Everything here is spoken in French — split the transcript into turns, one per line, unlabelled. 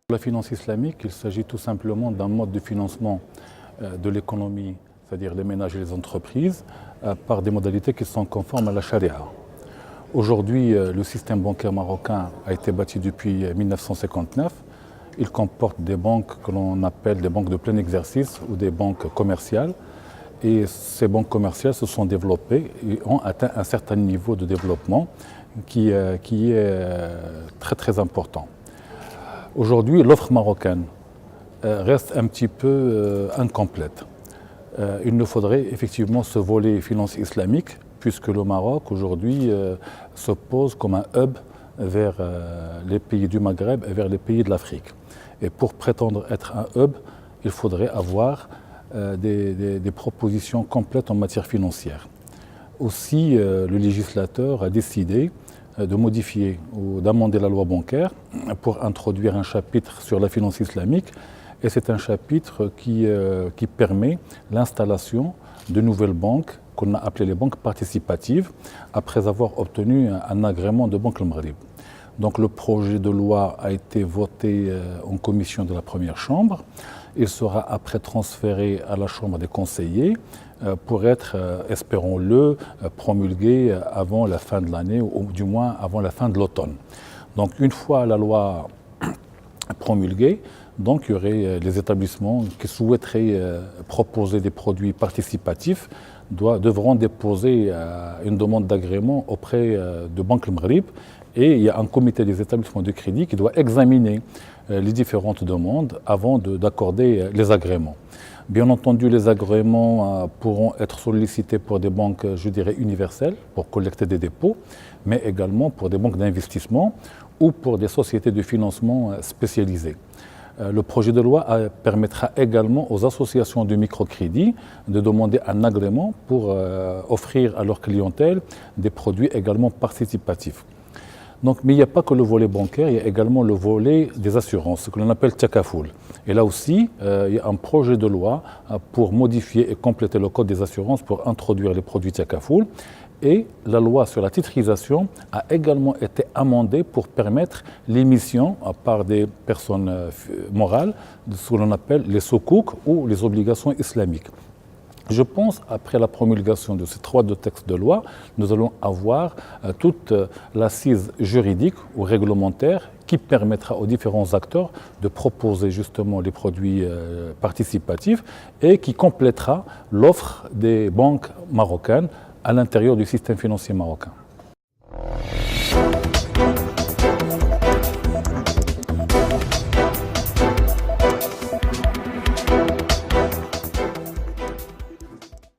La finance islamique, il s'agit tout simplement d'un mode de financement de l'économie, c'est-à-dire les ménages et les entreprises, par des modalités qui sont conformes à la charia. Aujourd'hui, le système bancaire marocain a été bâti depuis 1959. Il comporte des banques que l'on appelle des banques de plein exercice ou des banques commerciales. Et ces banques commerciales se sont développées et ont atteint un certain niveau de développement qui est très important. Aujourd'hui, l'offre marocaine reste un petit peu incomplète. Il nous faudrait effectivement ce volet finance islamique, puisque le Maroc aujourd'hui se pose comme un hub vers les pays du Maghreb et vers les pays de l'Afrique. Et pour prétendre être un hub, il faudrait avoir des propositions complètes en matière financière. Aussi, le législateur a décidé de modifier ou d'amender la loi bancaire pour introduire un chapitre sur la finance islamique. Et c'est un chapitre qui permet l'installation de nouvelles banques qu'on a appelées les banques participatives après avoir obtenu un agrément de Banque al-Maghrib. Donc le projet de loi a été voté en commission de la première chambre. Il sera après transféré à la chambre des conseillers pour être, espérons-le, promulgué avant la fin de l'année ou du moins avant la fin de l'automne. Donc une fois la loi promulguée, donc il y aurait les établissements qui souhaiteraient proposer des produits participatifs devront déposer une demande d'agrément auprès de Banque al-Maghrib. Et il y a un comité des établissements de crédit qui doit examiner les différentes demandes avant d'accorder les agréments. Bien entendu, les agréments pourront être sollicités pour des banques, je dirais, universelles, pour collecter des dépôts, mais également pour des banques d'investissement ou pour des sociétés de financement spécialisées. Le projet de loi permettra également aux associations de microcrédit de demander un agrément pour offrir à leur clientèle des produits également participatifs. Donc, mais il n'y a pas que le volet bancaire, il y a également le volet des assurances, ce que l'on appelle Takafoul. Et là aussi, il y a un projet de loi pour modifier et compléter le code des assurances pour introduire les produits Takafoul. Et la loi sur la titrisation a également été amendée pour permettre l'émission par des personnes morales de ce que l'on appelle les soukouk ou les obligations islamiques. Je pense, après la promulgation de ces deux textes de loi, nous allons avoir toute l'assise juridique ou réglementaire qui permettra aux différents acteurs de proposer justement les produits participatifs et qui complétera l'offre des banques marocaines à l'intérieur du système financier marocain.